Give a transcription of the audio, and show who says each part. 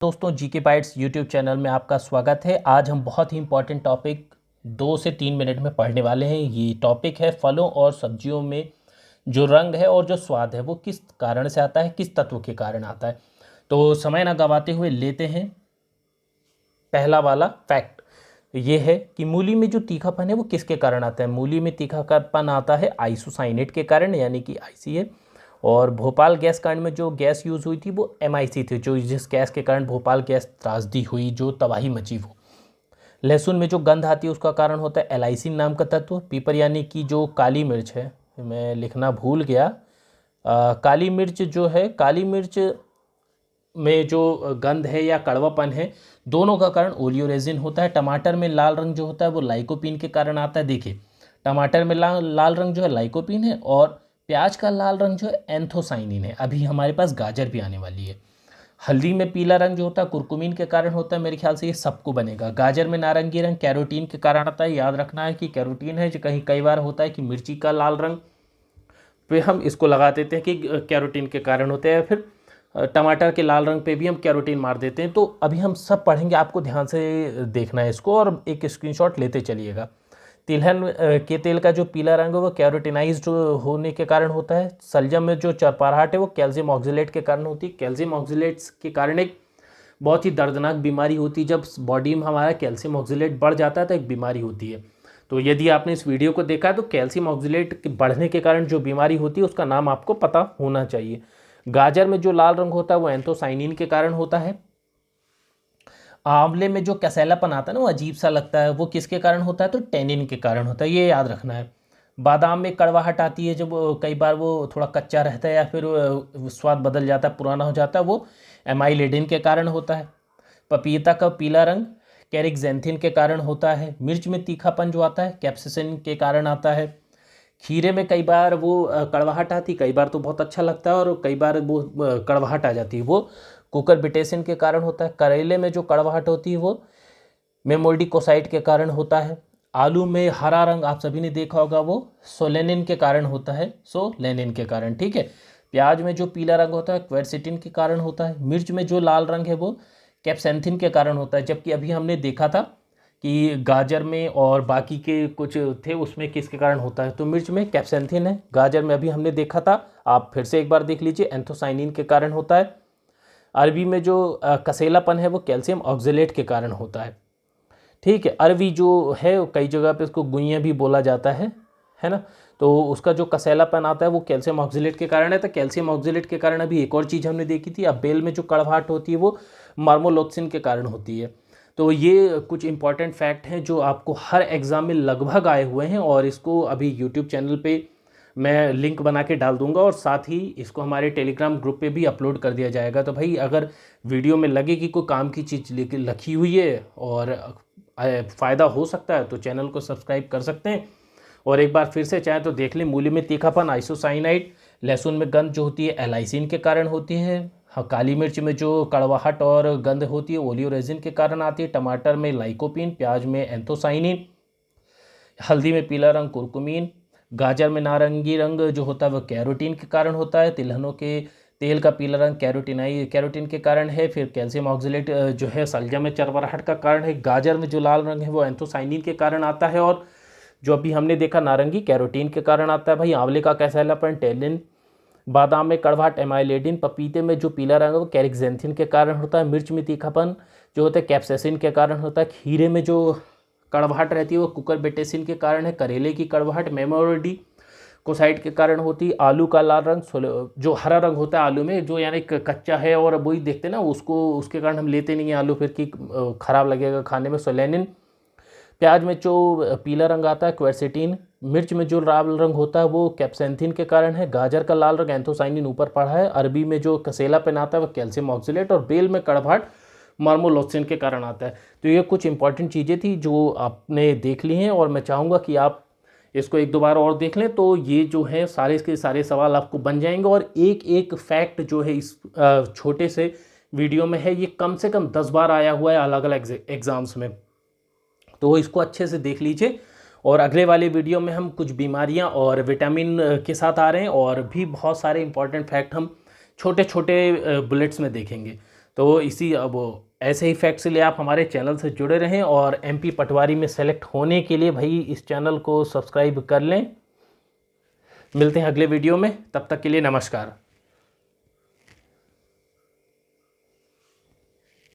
Speaker 1: दोस्तों GK bytes YouTube channel में आपका स्वागत है। आज हम बहुत ही इंपॉर्टेंट टॉपिक 2 से 3 मिनट में पढ़ने वाले हैं। ये टॉपिक है फलों और सब्जियों में जो रंग है और जो स्वाद है वो किस कारण से आता है, किस तत्व के कारण आता है। तो समय ना गवाते हुए लेते हैं पहला वाला फैक्ट। ये है कि मूली में जो तीखापन है वो किसके कारण आता है। मूली में तीखापन आता है आइसोसाइनेट के कारण, यानी कि ICA। और भोपाल गैस कांड में जो गैस यूज़ हुई थी वो MIC थी, जो जिस गैस के कारण भोपाल गैस त्रासदी हुई, जो तबाही मची वो। लहसुन में जो गंध आती है उसका कारण होता है एलाइसिन नाम का तत्व। पीपर यानी कि जो काली मिर्च है, मैं लिखना भूल गया, काली मिर्च जो है, काली मिर्च में जो गंध है या कड़वापन है, दोनों का कारण ओलियोरेजिन होता है। टमाटर में लाल रंग जो होता है वो लाइकोपीन के कारण आता है। देखिए, टमाटर में लाल रंग जो है लाइकोपीन है, और प्याज का लाल रंग जो है एंथोसाइनिन है। अभी हमारे पास गाजर भी आने वाली है। हल्दी में पीला रंग जो होता है कुरकुमीन के कारण होता है। मेरे ख्याल से ये सबको बनेगा। गाजर में नारंगी रंग कैरोटीन के कारण आता है। याद रखना है कि कैरोटीन है, जो कहीं कई बार होता है कि मिर्ची का लाल रंग पे हम इसको लगा देते हैं कि कैरोटीन के कारण होते हैं, फिर टमाटर के लाल रंग पे भी हम कैरोटीन मार देते हैं। तो अभी हम सब पढ़ेंगे, आपको ध्यान से देखना है इसको और एक स्क्रीनशॉट लेते चलिएगा। तिलहन के तेल का जो पीला रंग है वो कैरोटिनाइज्ड होने के कारण होता है। सलजम में जो चरपराहट है वो कैल्शियम ऑक्जेलेट के कारण होती है। कैल्शियम ऑक्जेलेट्स के कारण एक बहुत ही दर्दनाक बीमारी होती है। जब बॉडी में हमारा कैल्शियम ऑक्जेलेट बढ़ जाता है तो एक बीमारी होती है। तो यदि आपने इस वीडियो को देखा है तो कैल्शियम ऑक्जेलेट के बढ़ने के कारण जो बीमारी होती है उसका नाम आपको पता होना चाहिए। गाजर में जो लाल रंग होता है वो एंथोसाइनिन के कारण होता है। आंवले में जो कैसेलापन आता है ना, वो अजीब सा लगता है, वो किसके कारण होता है, तो टेनिन के कारण होता है। ये याद रखना है। बादाम में कड़वाहट आती है जब कई बार वो थोड़ा कच्चा रहता है या फिर स्वाद बदल जाता है, पुराना हो जाता है, वो एमाइलेडिन के कारण होता है। पपीता का पीला रंग कैरिक्जेंथिन के कारण होता है। मिर्च में तीखापन जो आता है कैप्सिसिन के कारण आता है। खीरे में कई बार वो कड़वाहट आती, कई बार तो बहुत अच्छा लगता है और कई बार वो कड़वाहट आ जाती है, वो कुकुरबिटेसिन के कारण होता है। करेले में जो कड़वाहट होती है वो मेमोल्डिकोसाइड के कारण होता है। आलू में हरा रंग आप सभी ने देखा होगा, वो सोलेनिन के कारण होता है, सोलेनिन के कारण, ठीक है। प्याज में जो पीला रंग होता है क्वेरसिटिन के कारण होता है। मिर्च में जो लाल रंग है वो कैप्सेंथिन के कारण होता है। जबकि अभी हमने देखा था कि गाजर में और बाकी के कुछ थे उसमें किसके कारण होता है, तो मिर्च में कैप्सेंथिन है। गाजर में अभी हमने देखा था, आप फिर से एक बार देख लीजिए, एंथोसाइनिन के कारण होता है। अरबी में जो कसेलापन है वो कैल्शियम ऑक्जेलेट के कारण होता है, ठीक है। अरवी जो है कई जगह पे उसको गुइयाँ भी बोला जाता है ना। तो उसका जो कसेलापन आता है वो कैल्शियम ऑक्जेलेट के कारण है। तो कैल्शियम ऑक्जेलेट के कारण अभी एक और चीज़ हमने देखी थी, अब बेल में जो कड़वाहट होती है वो मार्मोलोक्सिन के कारण होती है। तो ये कुछ इंपॉर्टेंट फैक्ट हैं जो आपको हर एग्ज़ाम में लगभग आए हुए हैं, और इसको अभी यूट्यूब चैनल पे मैं लिंक बना के डाल दूंगा, और साथ ही इसको हमारे टेलीग्राम ग्रुप पे भी अपलोड कर दिया जाएगा। तो भाई अगर वीडियो में लगे कि कोई काम की चीज़ लिखी हुई है और फ़ायदा हो सकता है तो चैनल को सब्सक्राइब कर सकते हैं। और एक बार फिर से चाहे तो देख लें, मूली में तीखापन आइसोसाइनाइड, लहसुन में गंध जो होती है एलाइसिन के कारण होती है। हाँ, काली मिर्च में जो कड़वाहट और गंध होती है ओलियोरेजिन के कारण आती है। टमाटर में लाइकोपीन, प्याज में एंथोसाइनिन, हल्दी में पीला रंग कुरकुमीन, गाजर में नारंगी रंग जो होता है वह कैरोटीन के कारण होता है। तिलहनों के तेल का पीला रंग कैरोटीन के कारण है। फिर कैल्शियम ऑक्जेलेट जो है सलजम में चरबराहट का कारण है। गाजर में जो लाल रंग है वो एंथोसाइनिन के कारण आता है, और जो अभी हमने देखा नारंगी कैरोटीन के कारण आता है। भाई आंवले का कैसेलापन टेलिन, बादाम में कड़वाहट एमाइलेडिन, पपीते में जो पीला रंग है वो कैरिक्जेंथिन के कारण होता है। मिर्च में तीखापन जो होता है कैप्सेसिन के कारण होता है। खीरे में जो कड़वाहट रहती है वो कुकुरबिटेसिन के कारण है। करेले की कड़वाहट मेमोरिडी कोसाइड के कारण होती है। आलू का लाल रंग जो हरा रंग होता है आलू में, जो यानी कच्चा है और वही देखते हैं ना उसको, उसके कारण हम लेते नहीं हैं आलू, फिर कि ख़राब लगेगा खाने में, सोलेनिन। प्याज में जो पीला रंग आता है क्वेरसिटीन। मिर्च में जो लाल रंग होता है वो कैप्सेंथिन के कारण है। गाजर का लाल रंग एंथोसाइनिन ऊपर पड़ा है। अरबी में जो कसेलापन आता है वो कैल्शियम ऑक्जेलेट, और बेल में कड़वाहट मार्मोलोक्सिन के कारण आता है। तो ये कुछ इंपॉर्टेंट चीज़ें थी जो आपने देख ली हैं, और मैं चाहूँगा कि आप इसको एक दो बार और देख लें, तो ये जो है सारे के सारे सवाल आपको बन जाएंगे। और एक एक फैक्ट जो है इस छोटे से वीडियो में है, ये कम से कम 10 बार आया हुआ है अलग अलग एग्ज़ाम्स में, तो इसको अच्छे से देख लीजिए। और अगले वाले वीडियो में हम कुछ बीमारियां और विटामिन के साथ आ रहे हैं, और भी बहुत सारे इंपॉर्टेंट फैक्ट हम छोटे छोटे बुलेट्स में देखेंगे। तो इसी अब ऐसे ही फैक्ट्स लिए आप हमारे चैनल से जुड़े रहें और MP पटवारी में सेलेक्ट होने के लिए भाई इस चैनल को सब्सक्राइब कर लें। मिलते हैं अगले वीडियो में, तब तक के लिए नमस्कार।